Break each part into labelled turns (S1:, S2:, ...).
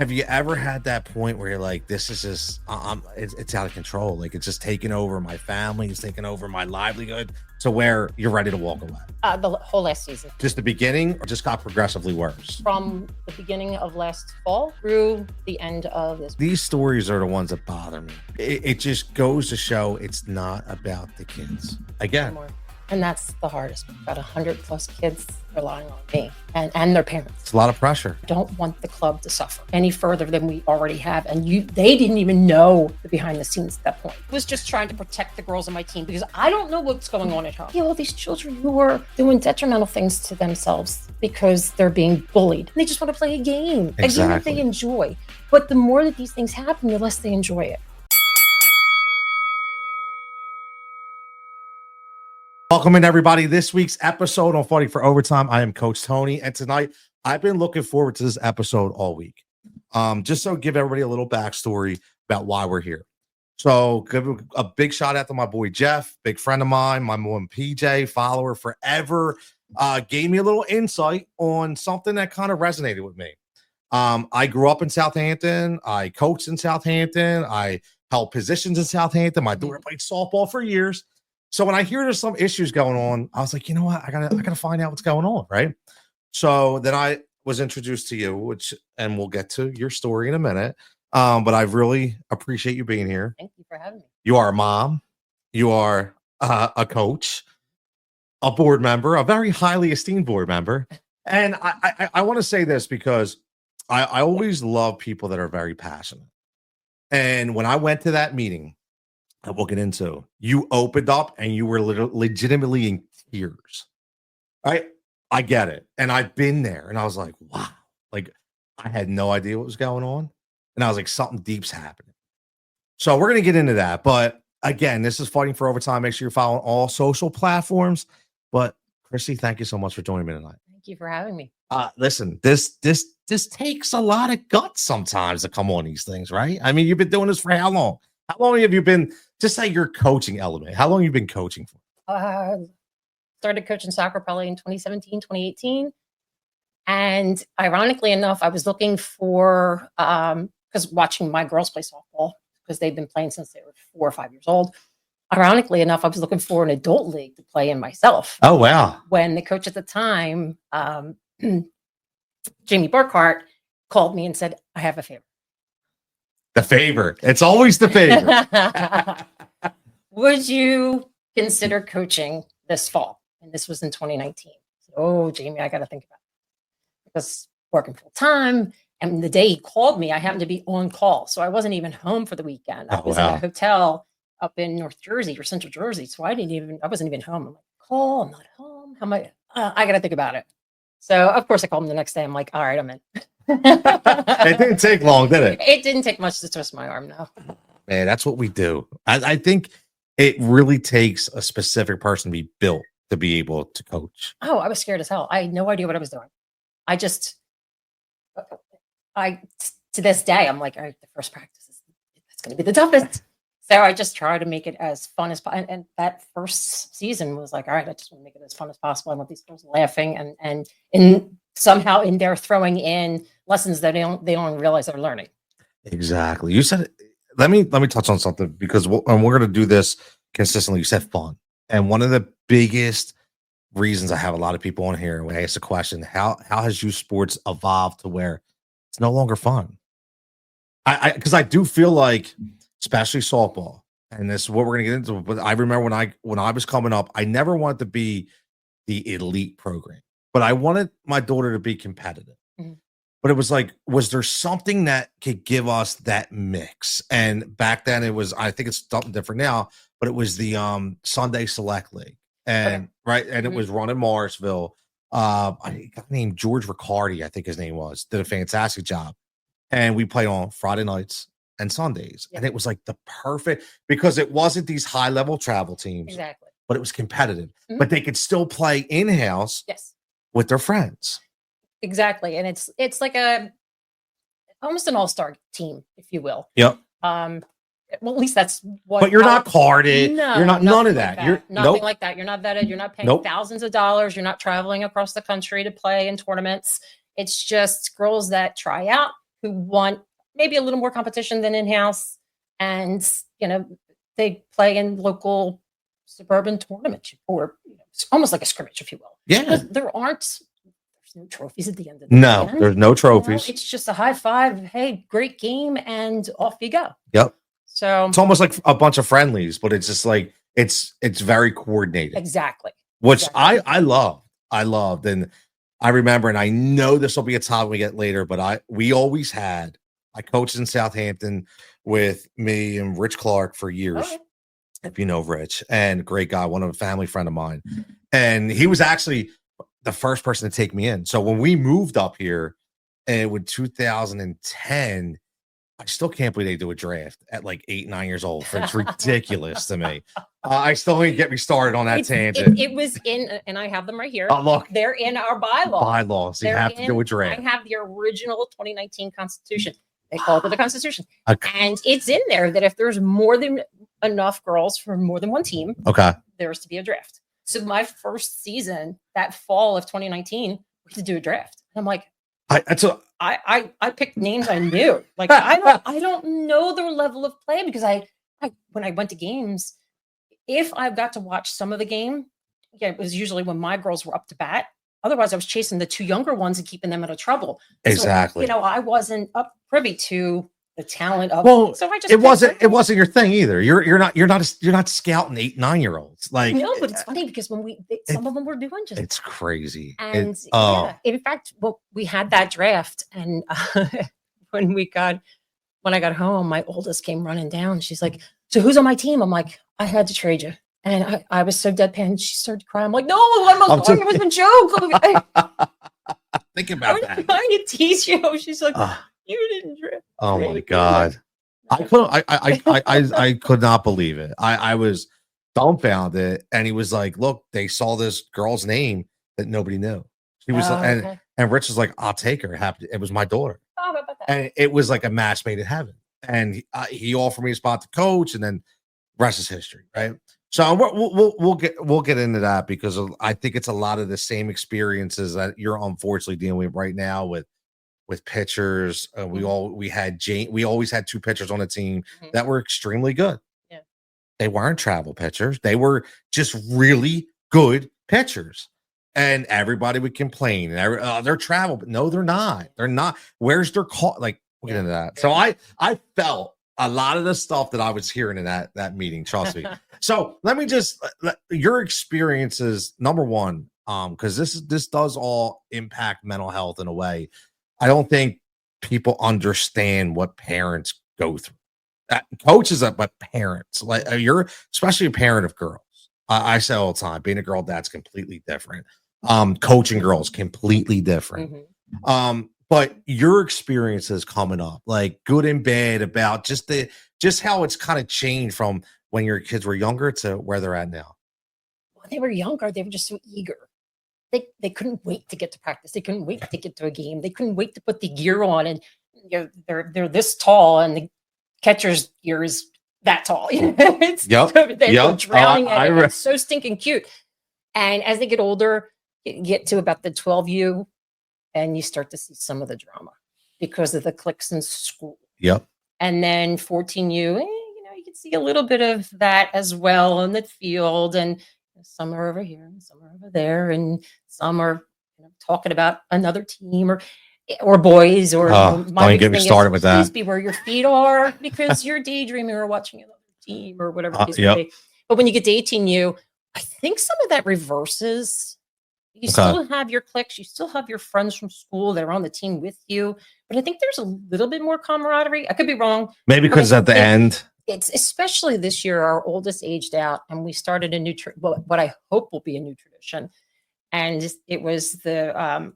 S1: have you ever had that point where you're like, this is just, it's out of control. Like it's just taking over my family, it's taking over my livelihood to where you're ready to walk away?
S2: The whole last season.
S1: Just the beginning or just got progressively worse?
S2: From the beginning of last fall through the end of this.
S1: These stories are the ones that bother me. It just goes to show it's not about the kids. Again.
S2: Anymore. And that's the hardest. We've got 100+ kids relying on me and their parents.
S1: It's a lot of pressure.
S2: I don't want the club to suffer any further than we already have. And they didn't even know the behind the scenes at that point. I was just trying to protect the girls on my team because I don't know what's going on at home. You know, all these children who are doing detrimental things to themselves because they're being bullied. They just want to play a game, a game that they enjoy. But the more that these things happen, the less they enjoy it.
S1: Welcome in, everybody. This week's episode on Fighting for Overtime. I am Coach Tony, and tonight I've been looking forward to this episode all week. Just so give everybody a little backstory about why we're here. So give a big shout out to my boy Jeff, big friend of mine, my mom PJ, follower forever, gave me a little insight on something that kind of resonated with me. I grew up in Southampton. I coached in Southampton. I held positions in Southampton. My daughter played softball for years. So when I hear there's some issues going on, I was like, you know what? I gotta find out what's going on, right? So then I was introduced to you, and we'll get to your story in a minute. But I really appreciate you being here.
S2: Thank you for having me.
S1: You are a mom. You are a coach, a board member, a very highly esteemed board member. And I want to say this because I always love people that are very passionate. And when I went to that meeting, that we'll get into, you opened up and you were legitimately in tears. Right? I get it. And I've been there and I was like, wow, like I had no idea what was going on. And I was like, something deep's happening. So we're going to get into that. But again, this is Fighting for Overtime. Make sure you're following all social platforms. But Chrissy, thank you so much for joining me tonight.
S2: Thank you for having me.
S1: Listen, this takes a lot of guts sometimes to come on these things, right? I mean, you've been doing this for how long? How long have you been, just say your coaching element, how long have you been coaching for?
S2: Started coaching soccer probably in 2017, 2018. And ironically enough, I was looking for, because watching my girls play softball, because they've been playing since they were 4 or 5 years old. Ironically enough, I was looking for an adult league to play in myself.
S1: Oh, wow.
S2: When the coach at the time, Jamie Burkhart, called me and said, I have a favor.
S1: The favor. It's always the favor.
S2: Would you consider coaching this fall? And this was in 2019. So, oh, Jamie, I got to think about it. Because working full time. And the day he called me, I happened to be on call. So I wasn't even home for the weekend. I was in a hotel up in North Jersey or Central Jersey. So I wasn't even home. I'm like, call, I'm not home. How am I got to think about it. So of course I called him the next day. I'm like, all right, I'm in.
S1: It didn't take long, did it?
S2: It didn't take much to twist my arm, no.
S1: Man, that's what we do. I think it really takes a specific person to be built to be able to coach.
S2: Oh, I was scared as hell. I had no idea what I was doing. To this day, I'm like, all right, the first practice it's going to be the toughest. So I just try to make it as fun as possible. And that first season was like, all right, I just want to make it as fun as possible. I want these girls laughing and somehow in there throwing in lessons that they don't realize they're learning.
S1: Exactly. You said, let me touch on something because we're going to do this consistently. You said fun. And one of the biggest reasons I have a lot of people on here when I ask the question, how has youth sports evolved to where it's no longer fun? Because I do feel like, especially softball, and this is what we're going to get into. But I remember when I was coming up, I never wanted to be the elite program, but I wanted my daughter to be competitive. Mm-hmm. But it was like, was there something that could give us that mix? And back then it was, I think it's something different now, but it was the Sunday Select League. And right. And it was run in Morrisville. I got named George Riccardi, I think his name was, did a fantastic job. And we played on Friday nights and Sundays. Yeah. And it was like the perfect, because it wasn't these high level travel teams,
S2: exactly,
S1: but it was competitive, but they could still play in-house with their friends.
S2: Exactly. And it's like almost an all-star team, if you will.
S1: Yep.
S2: Well, at least that's what.
S1: But you're not carded.
S2: No,
S1: you're not none of that. You're
S2: nothing like that. You're not vetted. You're not paying thousands of dollars. You're not traveling across the country to play in tournaments. It's just girls that try out, who want maybe a little more competition than in-house, and they play in local suburban tournaments, or it's almost like a scrimmage, if you will.
S1: Yeah.
S2: Because there's no trophies at the end of the
S1: No,
S2: weekend.
S1: there's no trophies.
S2: It's just a high five. Hey, great game, and off you go.
S1: Yep.
S2: So
S1: it's almost like a bunch of friendlies, but it's just like it's very coordinated.
S2: Exactly.
S1: Which I loved. And I remember, and I know this will be a topic we get later, but I coached in Southampton with me and Rich Clark for years.
S2: Okay.
S1: If you know Rich, and great guy, one of a family friend of mine. And he was actually the first person to take me in. So when we moved up here with 2010, I still can't believe they do a draft at like 8, 9 years old. It's ridiculous to me. I still ain't get me started on that tangent.
S2: It was in, and I have them right here.
S1: Oh, look.
S2: They're in our bylaws.
S1: You have to do a draft.
S2: I have the original 2019 Constitution. They call it the Constitution.
S1: Okay.
S2: And it's in there that if there's more than enough girls for more than one team, there's to be a draft. So my first season, that fall of 2019, we had to do a draft. And I'm like, I picked names I knew. Like I don't know their level of play, because I when I went to games, if I've got to watch some of the game, it was usually when my girls were up to bat. Otherwise, I was chasing the two younger ones and keeping them out of trouble.
S1: Exactly.
S2: So, I wasn't up privy to the talent of.
S1: Well,
S2: so I just
S1: it wasn't your thing either. You're not scouting 8, 9 year olds. Like,
S2: no, but it's funny because when some of them were doing just.
S1: It's crazy.
S2: And in fact, we had that draft, and when I got home, my oldest came running down. She's like, "So who's on my team?" I'm like, "I had to trade you." And I was so deadpan. She started crying. I'm like, "No, I'm sorry. It was a joke."
S1: Think about that.
S2: I'm trying to tease you. She's like, "You didn't draft."
S1: Oh my God. I could not believe it. I was dumbfounded. And he was like, "Look, they saw this girl's name that nobody knew." She was and Rich was like, "I'll take her." It was my daughter.
S2: Oh, how about that?
S1: And it was like a match made in heaven. And he offered me a spot to coach, and then rest is history, right? So we'll get into that, because I think it's a lot of the same experiences that you're unfortunately dealing with right now with pitchers. We always had 2 pitchers on the team that were extremely good.
S2: Yeah.
S1: They weren't travel pitchers. They were just really good pitchers. And everybody would complain. And they're travel, but no, they're not. They're not. Where's their call? Like, we'll get into that. So I felt a lot of the stuff that I was hearing in that meeting. Trust me. So let me just your experiences. Number one, because this does all impact mental health in a way. I don't think people understand what parents go through. Coaches, but parents, like you're especially a parent of girls. I say all the time, being a girl dad's completely different. Coaching girls completely different. But your experiences coming up, like good and bad, about just how it's kind of changed from when your kids were younger to where they're at now.
S2: When they were younger, they were just so eager. They couldn't wait to get to practice. They couldn't wait to get to a game. They couldn't wait to put the gear on, and they're this tall, and the catcher's gear is that tall. They're drowning at it. It's so stinking cute. And as they get older, you get to about the 12U, and you start to see some of the drama because of the cliques in school.
S1: Yep.
S2: And then 14U, you can see a little bit of that as well in the field. And some are over here and some are over there. And some are talking about another team or boys. Or
S1: don't get me started with that.
S2: Please be where your feet are, because you're daydreaming or watching another team or whatever the case may be. But when you get to 18U, I think some of that reverses. You still have your cliques, you still have your friends from school that are on the team with you, but I think there's a little bit more camaraderie. I could be wrong.
S1: Maybe because at the end,
S2: it's especially this year, our oldest aged out, and we started a new what I hope will be a new tradition. And it was the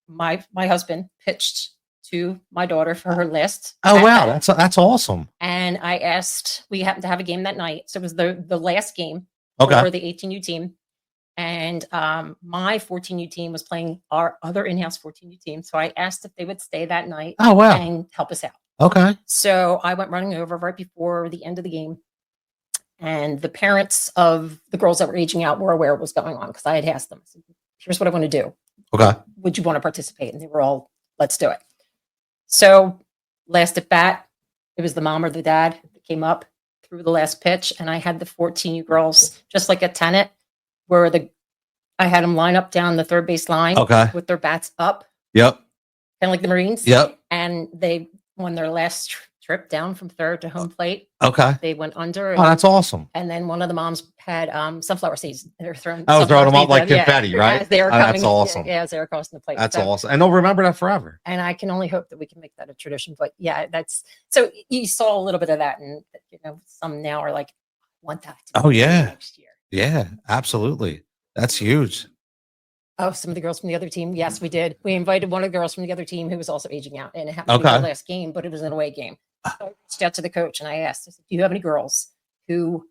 S2: my husband pitched to my daughter for her last.
S1: Oh wow, that's awesome.
S2: And I asked, we happened to have a game that night, so it was the last game for the 18U team. And my 14U team was playing our other in-house 14U team. So I asked if they would stay that night and help us out.
S1: Okay.
S2: So I went running over right before the end of the game. And the parents of the girls that were aging out were aware of what was going on, because I had asked them, I said, "Here's what I want to do.
S1: Okay.
S2: Would you want to participate?" And they were all, "Let's do it." So last at bat, it was the mom or the dad that came up through the last pitch, and I had the 14 girls, just like a tenant, where I had them line up down the third base line
S1: Okay.
S2: with their bats up,
S1: Yep.
S2: kind of like the Marines.
S1: Yep.
S2: And they won their last trip down from third to home plate.
S1: Okay.
S2: They went under.
S1: Oh, that's awesome.
S2: And then one of the moms had sunflower seeds. They're throwing.
S1: I was throwing them up like
S2: yeah,
S1: confetti, right?
S2: As they were coming,
S1: that's awesome.
S2: Yeah, as they were crossing the plate.
S1: That's awesome. And they'll remember that forever.
S2: And I can only hope that we can make that a tradition. But yeah, that's so you saw a little bit of that, and some now are like, I want that to be next year.
S1: Yeah, absolutely. That's huge.
S2: Oh, some of the girls from the other team. Yes, we did. We invited one of the girls from the other team who was also aging out, and it happened to be the last game, but it was an away game. So I reached out to the coach and I asked, I said, do you have any girls who,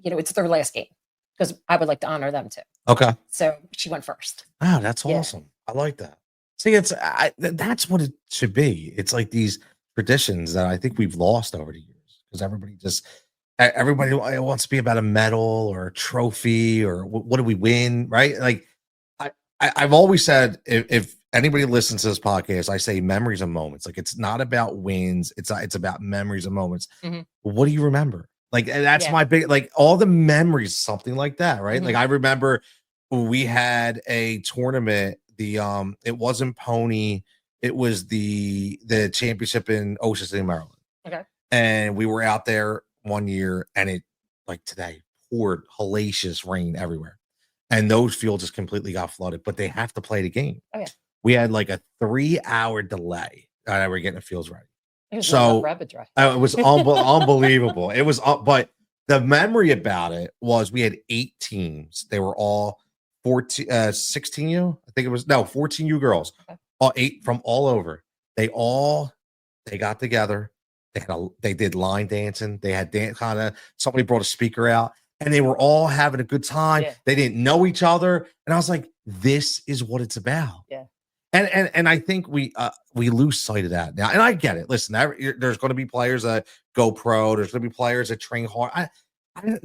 S2: it's their last game? Because I would like to honor them too.
S1: Okay.
S2: So she went first.
S1: Wow, that's awesome. I like that. See, that's what it should be. It's like these traditions that I think we've lost over the years because everybody wants to be about a medal or a trophy or what do we win, right? Like I've always said, if anybody listens to this podcast, I say memories and moments. Like it's not about wins. It's about memories and moments. Mm-hmm. What do you remember? Like that's my big, like all the memories, something like that, right? Mm-hmm. Like I remember we had a tournament. It wasn't Pony. It was the championship in Ocean City, Maryland.
S2: Okay.
S1: And we were out there one year, and it like today poured hellacious rain everywhere. And those fields just completely got flooded, but they have to play the game.
S2: Oh, yeah.
S1: We had like a 3-hour delay. We're getting the fields ready.
S2: It
S1: was unbelievable. It was, but the memory about it was we had 8 teams. They were all 16U. I think it was 14U girls. Okay. All 8 from all over. They got together. They did line dancing. They had somebody brought a speaker out. And they were all having a good time. Yeah. They didn't know each other. And I was like, this is what it's about.
S2: Yeah.
S1: And I think we lose sight of that now. And I get it. Listen, there's going to be players that go pro. There's going to be players that train hard.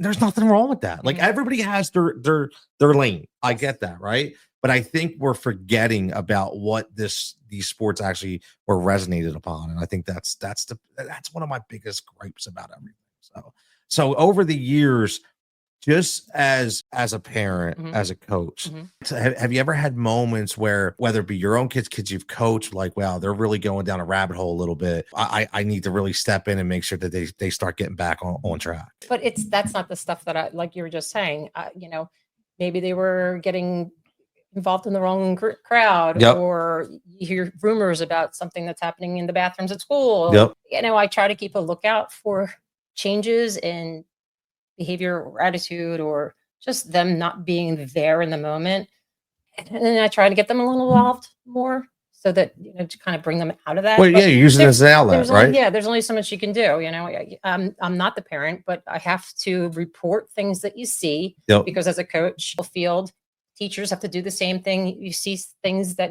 S1: There's nothing wrong with that. Like everybody has their lane. I get that, right? But I think we're forgetting about what these sports actually were resonated upon. And I think that's one of my biggest gripes about everything. So over the years, just as a parent, as a coach, have you ever had moments where, whether it be your own kids you've coached, like, wow, they're really going down a rabbit hole a little bit. I need to really step in and make sure that they start getting back on track.
S2: But that's not the stuff that like you were just saying, maybe they were getting involved in the wrong crowd, or you hear rumors about something that's happening in the bathrooms at school.
S1: Yep.
S2: I try to keep a lookout for changes in behavior or attitude, or just them not being there in the moment. And then I try to get them a little involved more so that, to kind of bring them out of that.
S1: Well, yeah, use it as an outlet, right?
S2: There's only so much you can do. I'm not the parent, but I have to report things that you see, because as a coach field, teachers have to do the same thing. You see things that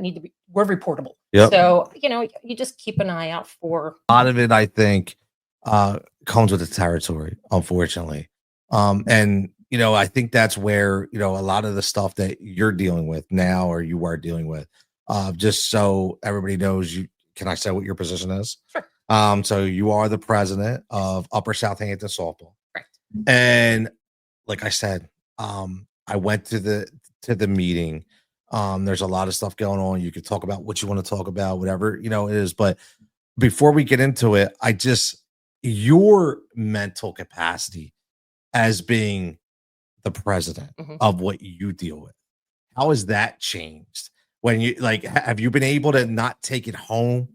S2: we're reportable. Yep. So, you just keep an eye out for.
S1: A lot of it, I think, comes with the territory, unfortunately. And I think that's where, a lot of the stuff that you're dealing with now, or you are dealing with, just so everybody knows, can I say what your position is?
S2: Sure.
S1: So you are the president of Upper Southampton Softball.
S2: Right.
S1: And like I said, I went to the meeting. There's a lot of stuff going on. You could talk about what you want to talk about, whatever, it is. But before we get into it, your mental capacity as being the president of what you deal with, how has that changed? When you have you been able to not take it home?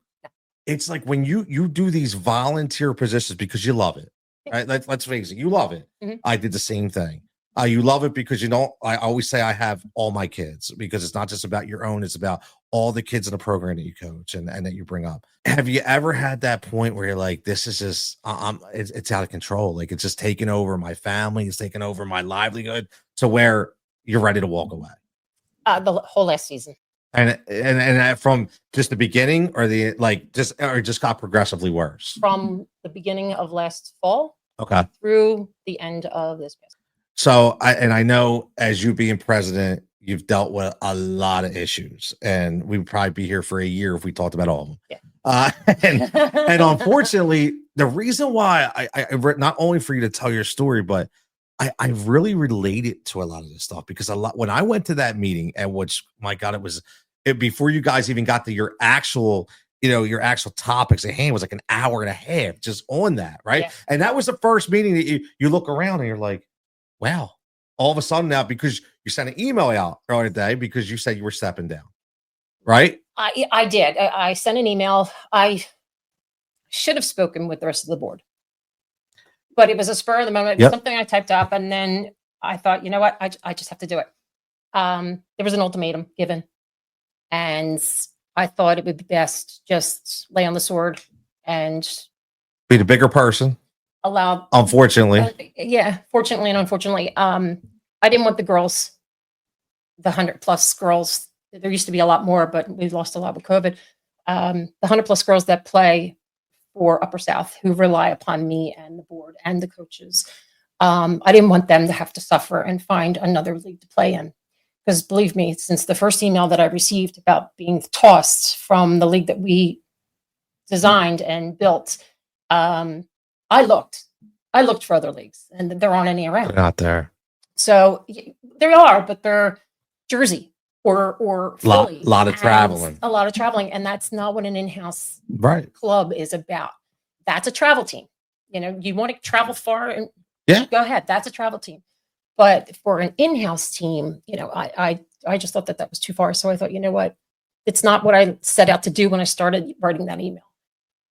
S1: It's like when you do these volunteer positions because you love it, right? Let's face it, you love it. I did the same thing. You love it because I always say I have all my kids, because it's not just about your own, it's about all the kids in the program that you coach and that you bring up. Have you ever had that point where you're like, this is just, it's out of control. Like it's just taking over my family, it's taking over my livelihood, to where you're ready to walk away?
S2: The whole last season.
S1: And from just the beginning, or just got progressively worse?
S2: From the beginning of last fall.
S1: Okay.
S2: Through the end of this past.
S1: So I know, as you being president, you've dealt with a lot of issues, and we would probably be here for a year if we talked about all of them. Uh, and, and unfortunately, the reason why I not only for you to tell your story, but I really related to a lot of this stuff because a lot when I went to that meeting, and which my God, it before you guys even got to your actual, your actual topics at hand was like an hour and a half just on that, right?
S2: Yeah.
S1: And that was the first meeting that you look around and you're like, wow, all of a sudden now because you sent an email out earlier today because you said you were stepping down, right?
S2: I did. I sent an email. I should have spoken with the rest of the board, but it was a spur of the moment. It was something I typed up, and then I thought, you know what? I just have to do it. There was an ultimatum given, and I thought it would be best just lay on the sword and
S1: be the bigger person. Unfortunately,
S2: fortunately and unfortunately, I didn't want the girls, the 100+ girls. There used to be a lot more, but we've lost a lot with COVID. The 100+ girls that play for Upper South who rely upon me and the board and the coaches. I didn't want them to have to suffer and find another league to play in. Because believe me, since the first email that I received about being tossed from the league that we designed and built, I looked for other leagues, and there aren't any around.
S1: They're not there.
S2: So there are, but they're Jersey or Philly.
S1: A lot of traveling,
S2: and that's not what an in-house
S1: right
S2: club is about. That's a travel team. You want to travel far, and go ahead. That's a travel team. But for an in-house team, I just thought that was too far. So I thought, you know what, it's not what I set out to do when I started writing that email.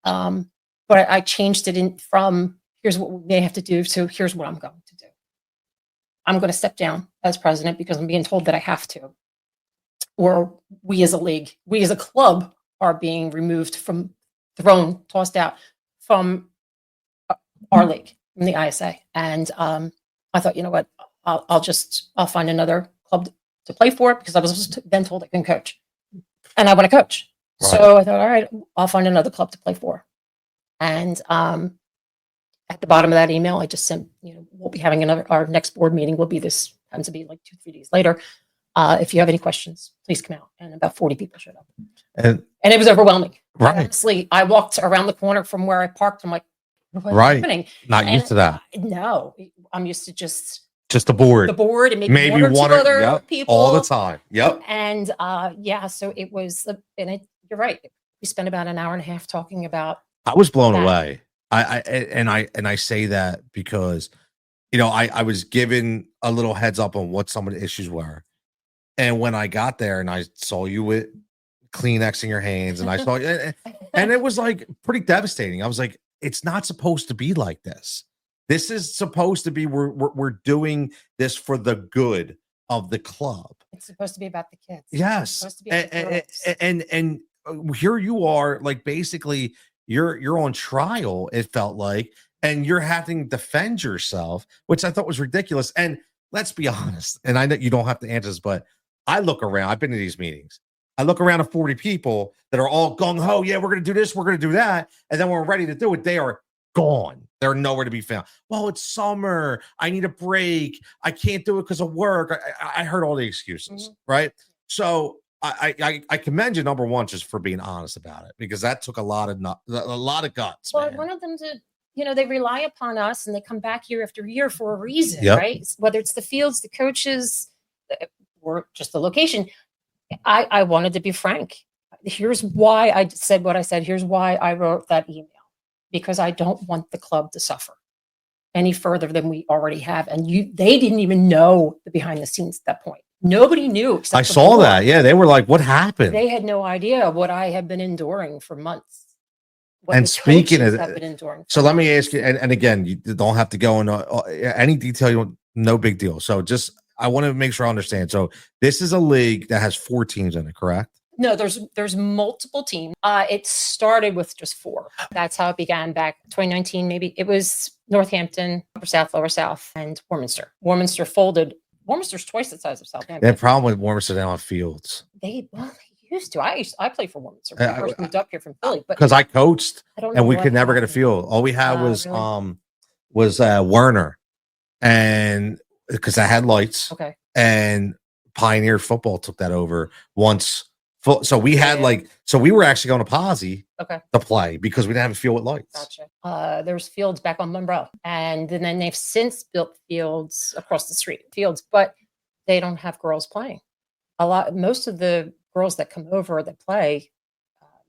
S2: But I changed it from here's what we may have to do to here's what I'm going to do. I'm going to step down as president because I'm being told that I have to. Or we as a league, we as a club are being tossed out from our league, from the ISA. And I thought, you know what, I'll find another club to play for because I was then told I can coach. And I want to coach. Right. So I thought, all right, I'll find another club to play for. And at the bottom of that email, I just sent, we'll be having our next board meeting will be happens to be like 2-3 days later. If you have any questions, please come out. And about 40 people showed up. And it was overwhelming.
S1: Right.
S2: Honestly, I walked around the corner from where I parked. I'm like, what's happening?
S1: Not used to that.
S2: No, I'm used to just
S1: the board.
S2: The board and maybe one or two other people.
S1: All the time. Yep.
S2: And so it was, you're right. We spent about an hour and a half talking about.
S1: I was blown away. I say that because, I was given a little heads up on what some of the issues were. And when I got there and I saw you with Kleenex in your hands and I saw you, and it was like pretty devastating. I was like, it's not supposed to be like this. This is supposed to be, we're doing this for the good of the club.
S2: It's supposed to be about the kids.
S1: Yes.
S2: It's supposed to be about the girls.
S1: And here you are, like basically you're on trial, it felt like, and you're having to defend yourself, which I thought was ridiculous. And let's be honest, and I know you don't have to answer this, but I look around, I've been to these meetings. I look around at 40 people that are all gung-ho. Yeah, we're going to do this. We're going to do that. And then when we're ready to do it, they are gone. They're nowhere to be found. Well, it's summer. I need a break. I can't do it because of work. I heard all the excuses, right? So I commend you, number one, just for being honest about it, because that took a lot of guts.
S2: Well,
S1: man.
S2: one of them they rely upon us and they come back year after year for a reason, right? Whether it's the fields, the coaches, or just the location. I wanted to be frank. Here's why I said what I said. Here's why I wrote that email, because I don't want the club to suffer any further than we already have. And they didn't even know the behind the scenes at that point. Nobody knew.
S1: I saw that. Yeah. They were like, what happened?
S2: They had no idea what I have been enduring for months.
S1: And speaking of, so let me ask you, and again, you don't have to go into any detail. No big deal. So I want to make sure I understand. So this is a league that has 4 teams in it, correct?
S2: No, there's multiple teams. It started with just 4. That's how it began back 2019. Maybe it was Northampton, Upper South, Lower South, and Warminster. Warminster folded. Warminster's twice the size of Southampton.
S1: The problem with Warminster down on fields.
S2: They used to. I played for Warminster when I first moved up here from Philly, but
S1: because I coached and we could never get a field. All we had was Werner, and because I had lights.
S2: Okay.
S1: And Pioneer Football took that over once So we had
S2: Yeah.
S1: so we were actually going to Posse
S2: Okay.
S1: to play because we didn't have a field with lights.
S2: Gotcha. There's fields back on Monroe, and then they've since built fields across the street, but they don't have girls playing. Most of the girls that come over that play,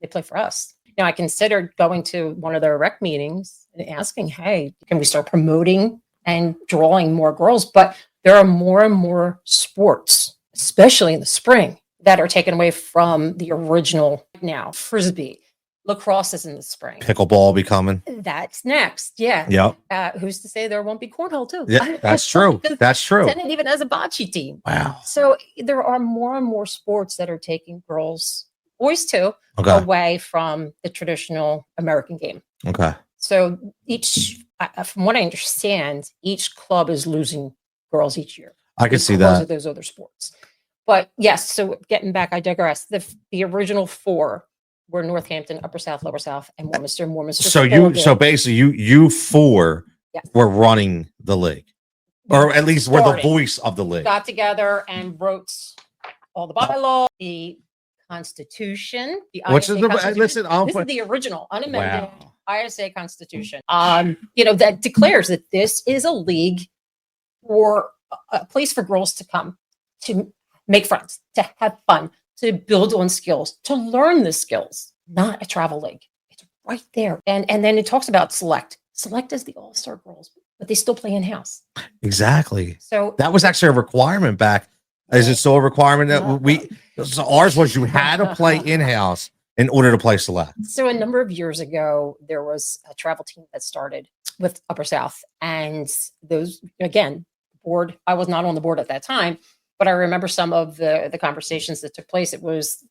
S2: they play for us. Now, I considered going to one of their rec meetings and asking, hey, can we start promoting and drawing more girls? But there are more and more sports, especially in the spring, that are taken away from the original now. Frisbee, lacrosse is in the spring.
S1: Pickleball be coming.
S2: That's next. Yeah.
S1: Yep.
S2: Who's to say there won't be cornhole too?
S1: Yeah, that's true. That's true.
S2: And even as a bocce team.
S1: Wow.
S2: So there are more and more sports that are taking girls, boys too,
S1: Okay.
S2: away from the traditional American game.
S1: Okay.
S2: So from what I understand, each club is losing girls each year.
S1: I can see
S2: because
S1: that.
S2: of those other sports. But yes, so getting back, I digress. The original 4 were Northampton, Upper South, Lower South, and Warminster.
S1: So basically you 4
S2: Yes.
S1: were running the league, or at least were the
S2: Started.
S1: voice of the league.
S2: Got together and wrote all the bylaws, the Constitution,
S1: Which is
S2: ISA
S1: the
S2: Constitution.
S1: listen?
S2: This is the original, unamended
S1: Wow.
S2: ISA Constitution. That declares that this is a league or a place for girls to come to make friends, to have fun, to build on skills, to learn the skills, not a travel league. It's right there. And then it talks about select. Select is the all-star girls, but they still play in-house.
S1: Exactly.
S2: So
S1: that was actually a requirement back. Is it still a requirement that so ours was you had to play in-house in order to play select?
S2: So a number of years ago, there was a travel team that started with Upper South, and those, again, board, I was not on the board at that time, but I remember some of the conversations that took place. It was,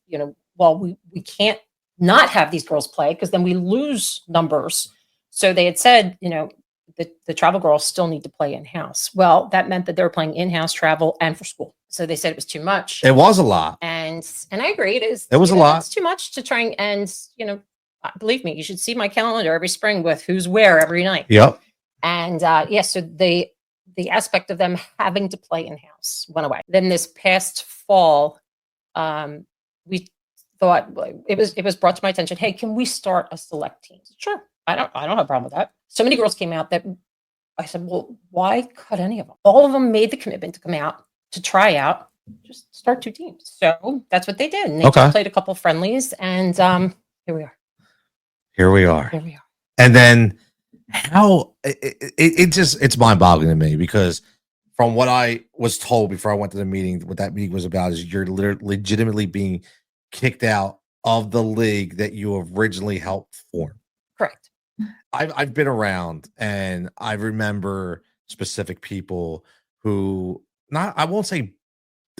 S2: well, we can't not have these girls play because then we lose numbers. So they had said, the travel girls still need to play in-house. Well, that meant that they were playing in-house, travel, and for school. So they said it was too much.
S1: It was a lot.
S2: And I agree. It
S1: was a lot.
S2: It's too much to try and believe me, you should see my calendar every spring with who's where every night.
S1: Yep.
S2: And so the aspect of them having to play in-house went away. Then this past fall, we thought it was brought to my attention, hey, can we start a select team? Sure. I don't have a problem with that. So many girls came out that I said, well, why cut any of them? All of them made the commitment to come out, to try out, just start 2 teams. So that's what they did. And they just played a couple of friendlies, and here we are.
S1: Here we are. And then how it's mind-boggling to me, because from what I was told before I went to the meeting, what that meeting was about is you're legitimately being kicked out of the league that you originally helped form.
S2: Correct.
S1: I've been around, and I remember specific people who, I won't say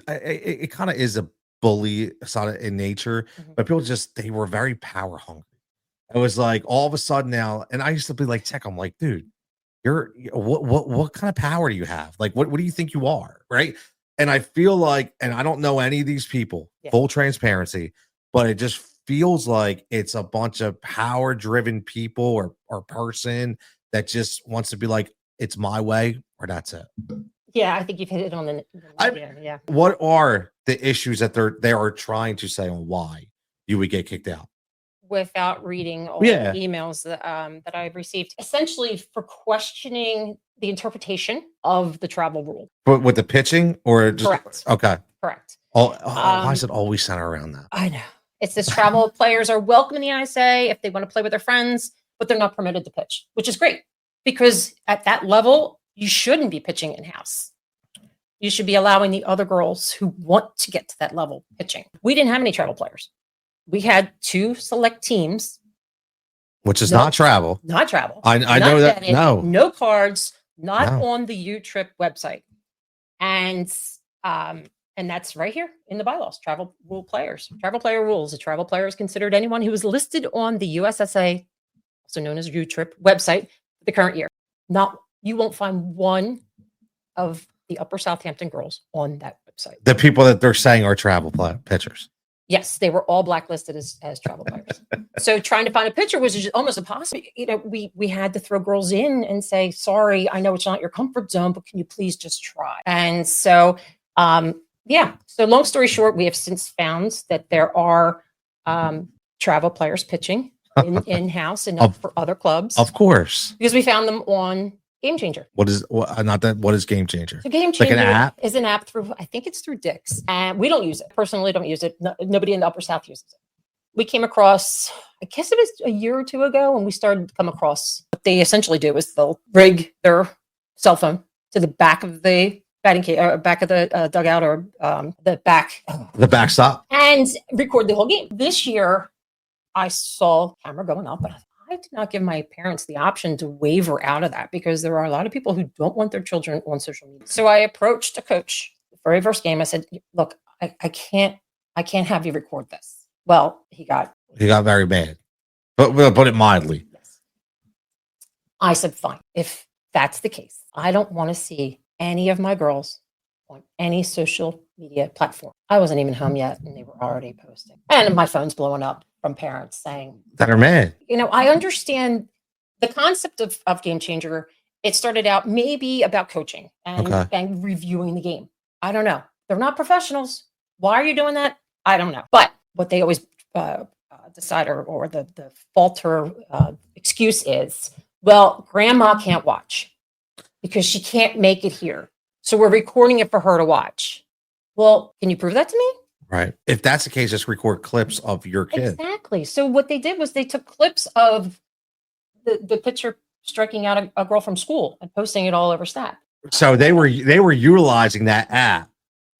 S1: it kind of is a bully sort of in nature, but people they were very power hungry. It was like all of a sudden now, and I used to be like, Tech, I'm like, dude, you're what kind of power do you have? Like, what do you think you are? Right. And I feel like, and I don't know any of these people, full transparency, but it just feels like it's a bunch of power driven people or person that just wants to be like, it's my way or that's it.
S2: Yeah, I think you've hit it on the yeah.
S1: What are the issues that they are trying to say on why you would get kicked out?
S2: Without reading all the emails that I've received, essentially for questioning the interpretation of the travel rule.
S1: But with the pitching or just
S2: correct?
S1: Okay,
S2: correct.
S1: Why is it always centered around that?
S2: I know it's this travel players are welcome in the ISA if they want to play with their friends, but they're not permitted to pitch, which is great because at that level you shouldn't be pitching in-house. You should be allowing the other girls who want to get to that level pitching. We didn't have any travel players. We had 2 select teams,
S1: which is not travel.
S2: Not travel.
S1: I know that.
S2: No cards, not on the U-Trip website, and that's right here in the bylaws. Travel rule players. Travel player rules. A travel player is considered anyone who is listed on the USSA, also known as U-Trip website, for the current year. You won't find one of the Upper Southampton girls on that website.
S1: The people that they're saying are travel pitchers.
S2: Yes, they were all blacklisted as travel players. So trying to find a pitcher was just almost impossible. We had to throw girls in and say, sorry, I know it's not your comfort zone, but can you please just try? And so, Yeah. So long story short, we have since found that there are travel players pitching in-house and up for other clubs.
S1: Of course.
S2: Because we found them on Game Changer.
S1: What is Game Changer?
S2: So Game Changer
S1: like an app?
S2: is an app through, I think it's through Dick's. And we don't use it. Personally, don't use it. Nobody in the Upper South uses it. We came across, I guess it was a year or two ago, and we started to come across what they essentially do is they'll rig their cell phone to the back of the batting cage, or back of the dugout, or the
S1: backstop,
S2: and record the whole game. This year, I saw camera going up, but I did not give my parents the option to waver out of that because there are a lot of people who don't want their children on social media. So I approached a coach the very first game. I said, "Look, I can't have you record this." Well, he got
S1: very mad, but we'll put it mildly.
S2: Yes. I said, "Fine. If that's the case, I don't want to see any of my girls on any social media platform." I wasn't even home yet, and they were already posting. And my phone's blowing up from parents saying
S1: that are mad.
S2: I understand the concept of Game Changer. It started out maybe about coaching and reviewing the game. I don't know. They're not professionals. Why are you doing that? I don't know. But what they always decide or the falter excuse is, well, grandma can't watch because she can't make it here. So we're recording it for her to watch. Well, can you prove that to me?
S1: Right. If that's the case, just record clips of your kid.
S2: Exactly. So what they did was they took clips of the pitcher striking out a girl from school and posting it all over Snap.
S1: So they were utilizing that app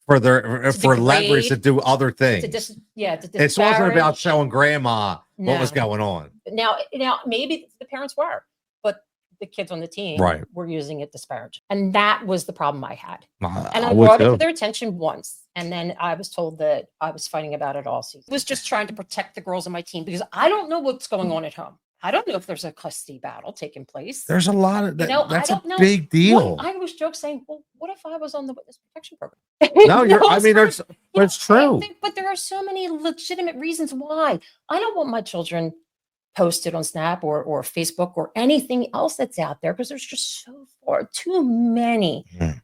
S1: for leverage to do other things. It wasn't about showing grandma what was going on.
S2: Now maybe the parents were, but the kids on the team were using it disparaging. And that was the problem I had. And I brought it to their attention once. And then I was told that I was fighting about it all season. I was just trying to protect the girls on my team because I don't know what's going on at home. I don't know if there's a custody battle taking place.
S1: There's a lot of that. That's a big deal.
S2: I always joke saying, well, what if I was on the witness protection program?
S1: No, it's true.
S2: But there are so many legitimate reasons why. I don't want my children posted on Snap or Facebook or anything else that's out there because there's just too many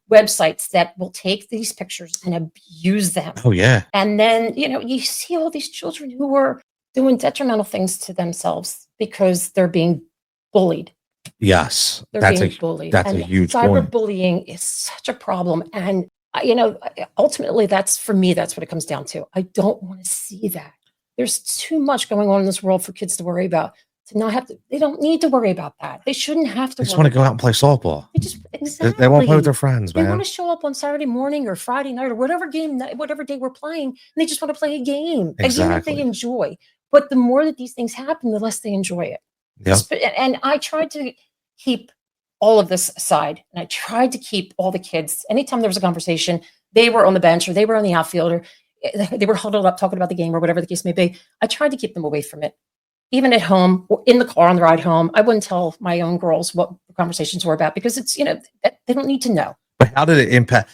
S2: websites that will take these pictures and abuse them.
S1: Oh, yeah.
S2: And then, you see all these children who are doing detrimental things to themselves because they're being bullied.
S1: Yes.
S2: They're being bullied.
S1: That's a huge point.
S2: Cyberbullying is such a problem. And, ultimately, that's what it comes down to. I don't want to see that. There's too much going on in this world for kids to worry about. They don't need to worry about that. They shouldn't have to.
S1: They just want to go out and play softball. They won't play with their friends, man.
S2: They want to show up on Saturday morning or Friday night or whatever day we're playing, and they just want to play a game that they enjoy. But the more that these things happen, the less they enjoy it. Yep. And I tried to keep all of this aside, and I tried to keep all the kids. Anytime there was a conversation, they were on the bench or they were on the outfield or they were huddled up talking about the game or whatever the case may be. I tried to keep them away from it. Even at home or in the car on the ride home, I wouldn't tell my own girls what the conversations were about because it's, they don't need to know.
S1: But how did it impact?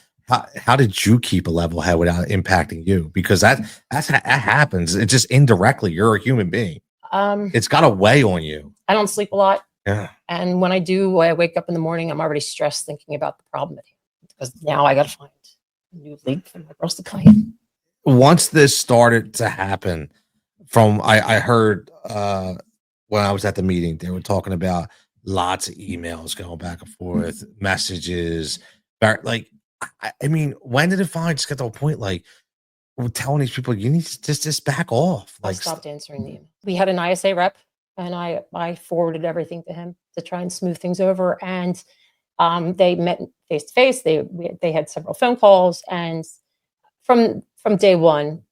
S1: How did you keep a level head without impacting you? Because that happens. It's just indirectly. You're a human being. It's got to weigh on you.
S2: I don't sleep a lot.
S1: Yeah.
S2: And when I do, I wake up in the morning, I'm already stressed thinking about the problem at hand because now I got to find a new league for my girls to play.
S1: Once this started to happen, I heard when I was at the meeting, they were talking about lots of emails going back and forth, messages. Like, I mean, when did it finally just get to a point like we're telling these people you need to just back off?
S2: I stopped answering the email. We had an ISA rep, and I forwarded everything to him to try and smooth things over. And they met face to face. They had several phone calls, and from day one,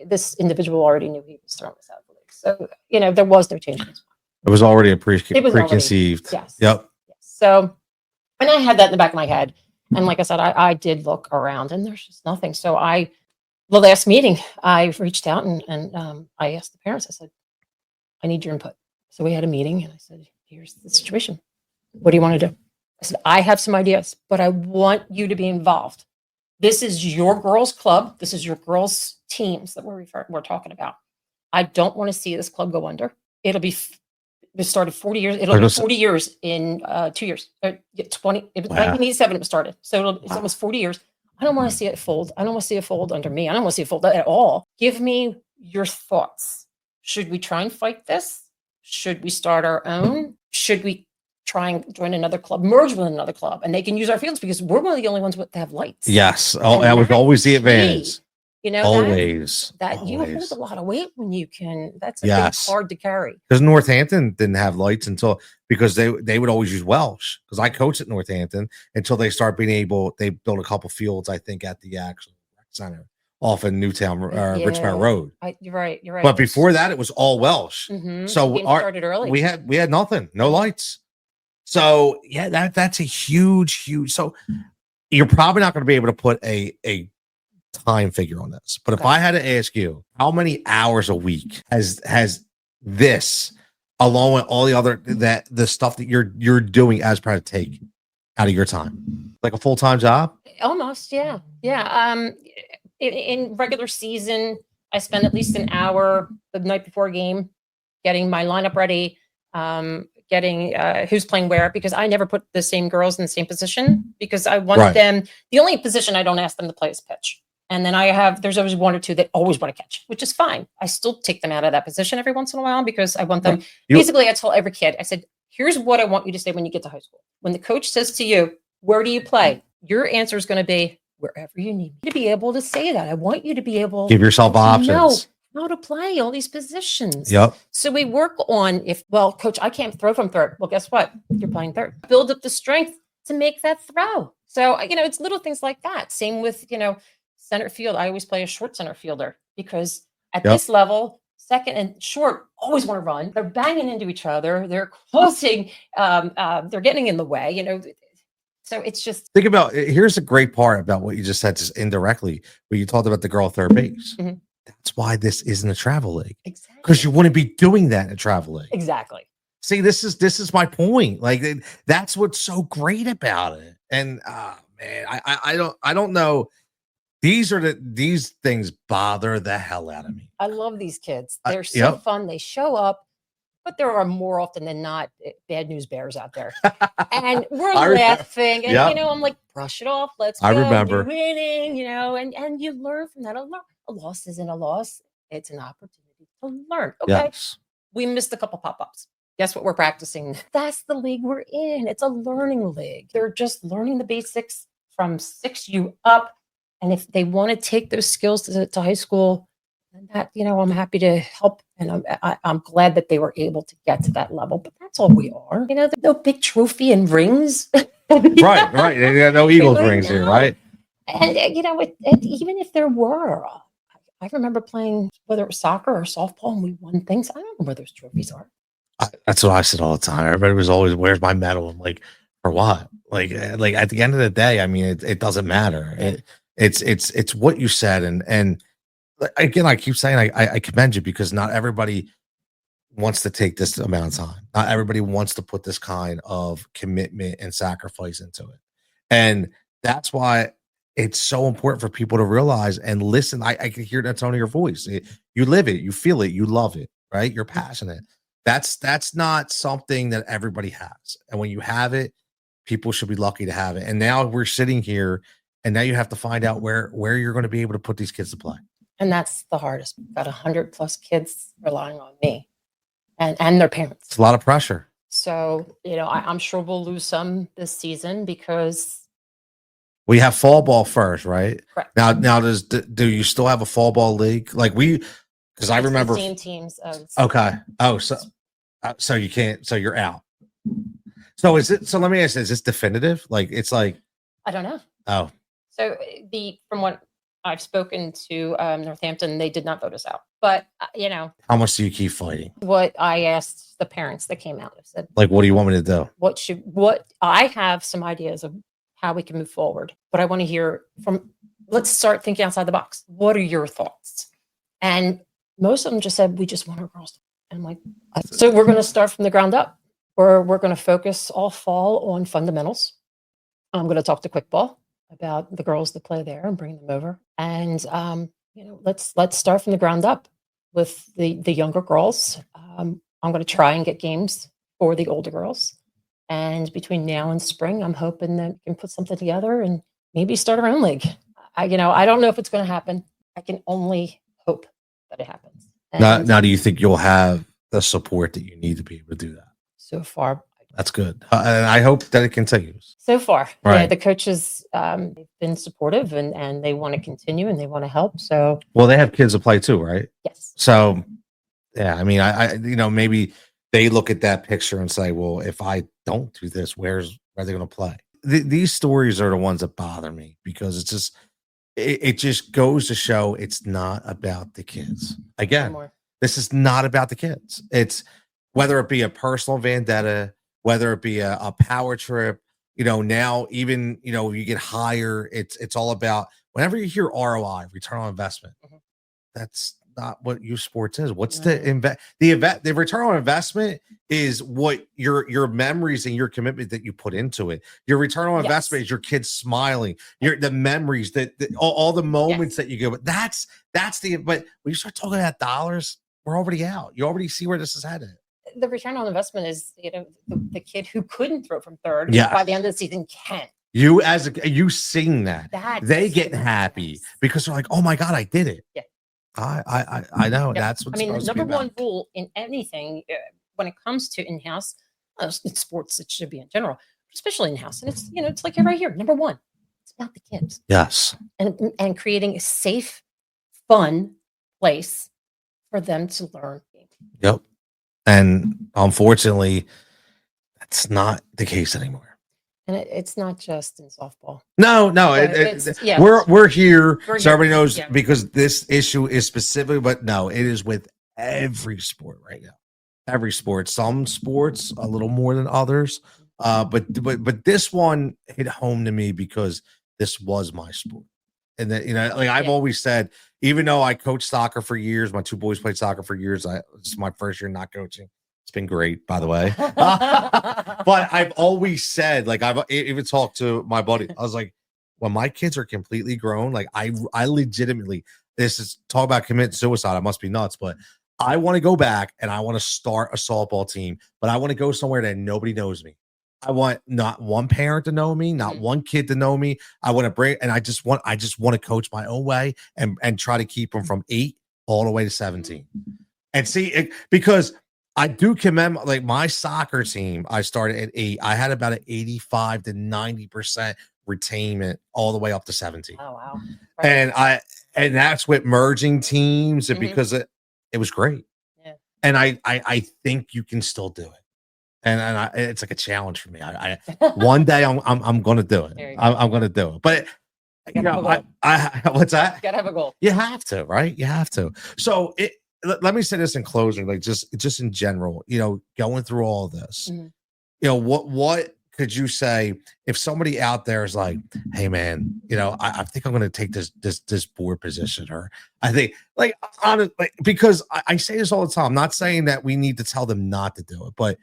S2: this individual already knew he was throwing us out of the league. So, there was no change in his mind.
S1: It was already preconceived.
S2: Yes.
S1: Yep.
S2: Yes. So, and I had that in the back of my head. And like I said, I did look around and there's just nothing. So the last meeting, I reached out and I asked the parents, I said, I need your input. So we had a meeting and I said, here's the situation. What do you want to do? I said, I have some ideas, but I want you to be involved. This is your girls' club. This is your girls' teams that we're talking about. I don't want to see this club go under. It started 40 years. It'll be 40 years in 2 years. 20. 1987 it was started. So it's almost 40 years. I don't want to see it fold. I don't want to see it fold under me. I don't want to see it fold at all. Give me your thoughts. Should we try and fight this? Should we start our own? Should we try and join another club, merge with another club, and they can use our fields because we're one of the only ones that have lights.
S1: Yes. Oh, that was always the advantage.
S2: You know,
S1: Always.
S2: you hold a lot of weight when you can. That's
S1: Yes.
S2: hard to carry.
S1: Because Northampton didn't have lights because they would always use Welsh. Because I coached at Northampton until they start being able. They built a couple fields, I think, at the actual rec center off in Newtown, Richmond Road.
S2: You're right.
S1: But before that, it was all Welsh. So
S2: started early.
S1: We had nothing, no lights. So yeah, that's a huge. So you're probably not going to be able to put a time figure on this. But if I had to ask you, how many hours a week has this, along with all the other the stuff that you're doing as part of take out of your time, like a full-time job?
S2: Almost, yeah. In regular season, I spend at least an hour the night before a game getting my lineup ready, getting who's playing where, because I never put the same girls in the same position because I want them. The only position I don't ask them to play is pitch. And then there's always one or two that always want to catch, which is fine. I still take them out of that position every once in a while because I want them. Basically, I tell every kid, I said, here's what I want you to say when you get to high school. When the coach says to you, where do you play? Your answer is going to be wherever you need me to be able to say that. I want you to be able
S1: to give yourself options.
S2: How to play all these positions.
S1: Yep.
S2: So we work on coach, I can't throw from third. Well, guess what? You're playing third. Build up the strength to make that throw. So, it's little things like that. Same with, center field. I always play a short center fielder because at this level, second and short always want to run. They're banging into each other. They're closing. They're getting in the way, So it's just
S1: think about it. Here's a great part about what you just said, just indirectly, where you talked about the girl third base.
S2: Mm-hmm.
S1: That's why this isn't a travel league.
S2: Exactly.
S1: Because you wouldn't be doing that in a travel league.
S2: Exactly.
S1: See, this is my point. Like that's what's so great about it. And man, I don't know. These things bother the hell out of me.
S2: I love these kids. They're so fun. They show up, but there are more often than not bad news bears out there. And we're laughing. And I'm like, brush it off. Let's go. I remember you're winning, and you learn from that. A loss isn't a loss. It's an opportunity to learn. Okay.
S1: Yes.
S2: We missed a couple pop-ups. Guess what we're practicing? That's the league we're in. It's a learning league. They're just learning the basics from 6U up. And if they want to take those skills to high school, then that, I'm happy to help. And I'm glad that they were able to get to that level. But that's all we are. No big trophy and rings.
S1: Right. They got no Eagles rings here, right?
S2: And, even if there were, I remember playing, whether it was soccer or softball, and we won things. I don't know where those trophies are.
S1: That's what I said all the time. Everybody was always, "Where's my medal?" I'm like, "For what?" Like at the end of the day, I mean, it doesn't matter. It's what you said, and again, I keep saying I commend you because not everybody wants to take this amount of time. Not everybody wants to put this kind of commitment and sacrifice into it, and that's why it's so important for people to realize and listen. I can hear that tone of your voice. You live it, you feel it, you love it, right? You're passionate. That's not something that everybody has. And when you have it, people should be lucky to have it. And now we're sitting here and now you have to find out where you're going to be able to put these kids to play.
S2: And that's the hardest. We've got 100+ kids relying on me and their parents.
S1: It's a lot of pressure.
S2: So, I'm sure we'll lose some this season because
S1: we have fall ball first, right?
S2: Correct.
S1: Now do you still have a fall ball league? Like because I remember
S2: 15 teams.
S1: Okay. Oh, so you can't. So you're out. So is it? So let me ask: is this definitive? Like it's like
S2: I don't know.
S1: Oh.
S2: So from what I've spoken to Northampton, they did not vote us out. But
S1: how much do you keep fighting?
S2: What I asked the parents that came out, I said,
S1: like, what do you want me to do?
S2: What I have some ideas of how we can move forward, but I want to hear from. Let's start thinking outside the box. What are your thoughts? And most of them just said, we just want our girls to. And I'm like, so we're going to start from the ground up. We're going to focus all fall on fundamentals. I'm going to talk to Quickball about the girls that play there and bring them over. And, let's start from the ground up with the younger girls. I'm going to try and get games for the older girls. And between now and spring, I'm hoping that we can put something together and maybe start our own league. I don't know if it's going to happen. I can only hope that it happens.
S1: Now, do you think you'll have the support that you need to be able to do that?
S2: So far,
S1: that's good. And I hope that it continues.
S2: So far,
S1: right.
S2: Yeah, the coaches they've been supportive and they want to continue and they want to help. So,
S1: well, they have kids to play too, right?
S2: Yes.
S1: So, yeah, I mean, I maybe they look at that picture and say, well, if I don't do this, where are they going to play? These stories are the ones that bother me because it's just, it just goes to show it's not about the kids. Again, this is not about the kids. It's whether it be a personal vendetta, whether it be a power trip, now even, you get higher. It's all about whenever you hear ROI, return on investment. That's not what youth sports is. What's the return on investment is what your memories and your commitment that you put into it. Your return on investment is your kids smiling, the memories that all the moments that you give. But that's but when you start talking about dollars, we're already out. You already see where this is headed.
S2: The return on investment is, the kid who couldn't throw from third by the end of the season can.
S1: You seeing that they get happy because they're like, oh my God, I did it.
S2: Yeah.
S1: I know that's what
S2: number one rule in anything when it comes to in-house, in sports, it should be in general, especially in-house. And it's, it's like right here. Number one, it's about the kids.
S1: Yes.
S2: And creating a safe, fun place for them to learn.
S1: Yep. And unfortunately, that's not the case anymore.
S2: And it's not just in softball.
S1: No, we're here so everybody knows because this issue is specific, but no, it is with every sport right now. Every sport, some sports a little more than others, but this one hit home to me because this was my sport, and that I've always said, even though I coached soccer for years, my two boys played soccer for years. This is my first year not coaching. It's been great, by the way. But I've always said, I've even talked to my buddy. I was like, when my kids are completely grown, I legitimately, this is talk about commit suicide. I must be nuts, but I want to go back and I want to start a softball team, but I want to go somewhere that nobody knows me. I want not one parent to know me, not one kid to know me. I want to bring, and I just want to coach my own way and try to keep them from 8 all the way to 17. And see, because I do commemorate my soccer team. I started at 8. I had about an 85 to 90% retainment all the way up to 17.
S2: Oh wow!
S1: Right. And that's with merging teams, and because it was great. Yeah. And I think you can still do it. And it's like a challenge for me. I one day I'm going to do it. I'm going to do it. But what's that?
S2: You gotta have a goal.
S1: You have to, right? You have to. So let me say this in closing, just in general, going through all of this, what could you say if somebody out there is like, hey man, I think I'm going to take this board position, or I think honestly, because I say this all the time, I'm not saying that we need to tell them not to do it, but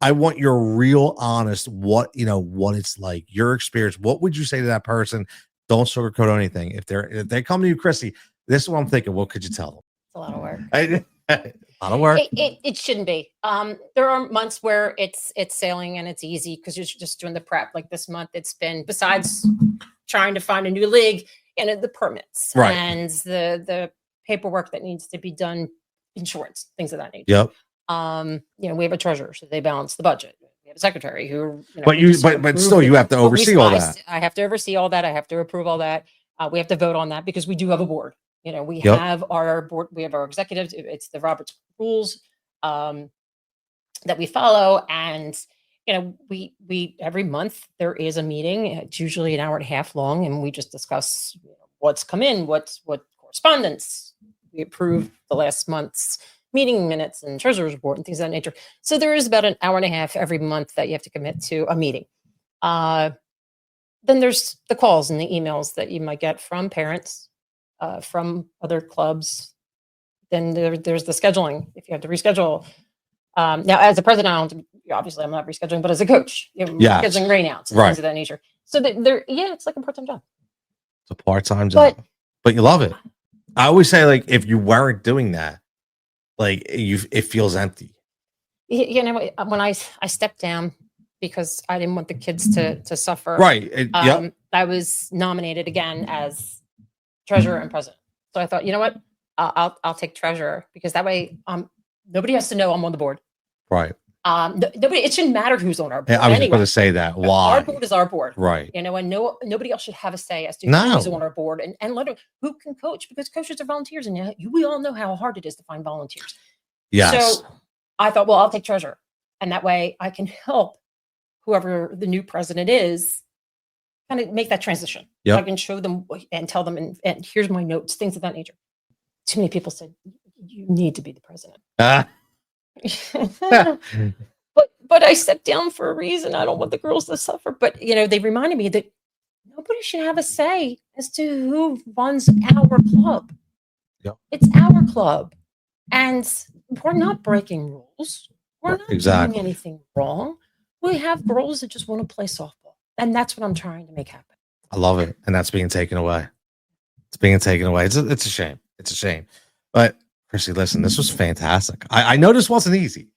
S1: I want your real honest, what it's like, your experience. What would you say to that person? Don't sugarcoat anything. If they come to you, Chrissy, this is what I'm thinking. What could you tell them?
S2: It's a lot of work.
S1: A lot of work.
S2: It shouldn't be. There are months where it's sailing and it's easy because you're just doing the prep. Like this month, it's been, besides trying to find a new league and the permits and the paperwork that needs to be done, insurance, things of that nature.
S1: Yep.
S2: We have a treasurer, so they balance the budget. We have a secretary who,
S1: but still, you have to oversee all that.
S2: I have to oversee all that. I have to approve all that. We have to vote on that because we do have a board. We have our board. We have our executives. It's the Robert's rules that we follow, and we every month there is a meeting. It's usually an hour and a half long, and we just discuss what's come in, what correspondence. We approve the last month's meeting minutes and treasurer's report and things of that nature. So there is about an hour and a half every month that you have to commit to a meeting. Then there's the calls and the emails that you might get from parents, from other clubs. Then there's the scheduling if you have to reschedule. Now, as a president, obviously I'm not rescheduling, but as a coach, scheduling rainouts and things of that nature. So it's like a part-time job.
S1: It's a part-time job, but you love it. I always say, if you weren't doing that, it feels empty.
S2: When I stepped down because I didn't want the kids to suffer.
S1: Right.
S2: I was nominated again as treasurer and president. So I thought, you know what? I'll take treasurer, because that way nobody has to know I'm on the board.
S1: Right.
S2: Nobody. It shouldn't matter who's on our board.
S1: I was just
S2: anyway.
S1: going to say that. Why?
S2: Our board is our board.
S1: Right.
S2: You know, and nobody else should have a say as to
S1: No.
S2: who's on our board and let who can coach, because coaches are volunteers, and we all know how hard it is to find volunteers.
S1: Yes.
S2: So I thought, well, I'll take treasurer, and that way I can help whoever the new president is kind of make that transition.
S1: Yep.
S2: I can show them and tell them, and here's my notes, things of that nature. Too many people said, you need to be the president. But I stepped down for a reason. I don't want the girls to suffer. But, they reminded me that nobody should have a say as to who runs our club.
S1: Yep.
S2: It's our club. And we're not breaking rules. We're not doing anything wrong. We have girls that just want to play softball. And that's what I'm trying to make happen.
S1: I love it. And that's being taken away. It's being taken away. It's a shame. It's a shame. But Chrissy, listen, this was fantastic. I know this wasn't easy.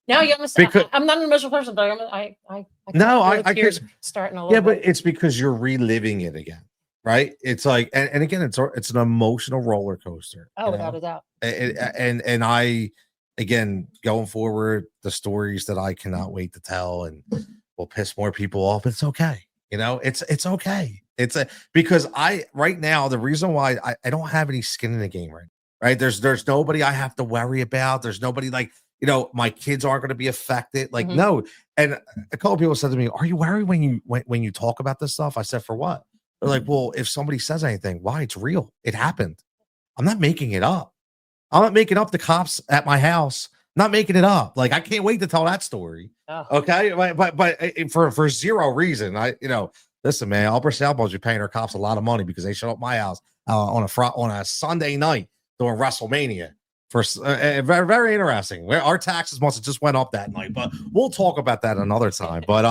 S2: No, you almost. I'm not an emotional person, but I
S1: could
S2: starting a little.
S1: Yeah, but it's because you're reliving it again, right? It's like, and again, it's an emotional roller coaster.
S2: Oh, without a doubt.
S1: And I, again, going forward, the stories that I cannot wait to tell and will piss more people off. But it's okay. It's okay. Because right now, the reason why I don't have any skin in the game right? There's nobody I have to worry about. There's nobody like. My kids aren't going to be affected. Like, no. And a couple of people said to me, are you worried when you talk about this stuff? I said, for what? They're like, well, if somebody says anything, why? It's real. It happened. I'm not making it up. I'm not making up the cops at my house. I'm not making it up. Like, I can't wait to tell that story. Oh. Okay. But for zero reason, listen, man, Upper South Bowl's be paying their cops a lot of money because they showed up at my house on a Sunday night during WrestleMania. Very, very interesting. Our taxes must have just went up that night, but we'll talk about that another time. But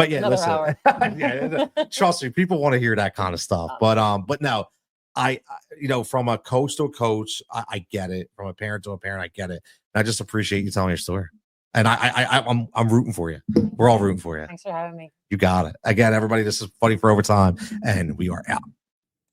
S1: yeah, listen, yeah, trust me, people want to hear that kind of stuff. But no, I from a coach to a coach, I get it. From a parent to a parent, I get it. And I just appreciate you telling your story. And I'm rooting for you. We're all rooting for you.
S2: Thanks for having me.
S1: You got it. Again, everybody, this is Fighting for Overtime, and we are out.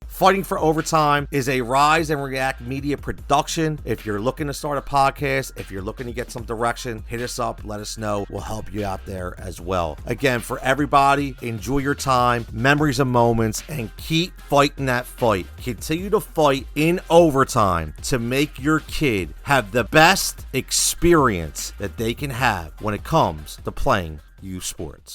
S1: Fighting for Overtime is a Rise and React media production. If you're looking to start a podcast, if you're looking to get some direction, hit us up, let us know. We'll help you out there as well. Again, for everybody, enjoy your time, memories and moments, and keep fighting that fight. Continue to fight in overtime to make your kid have the best experience that they can have when it comes to playing youth sports.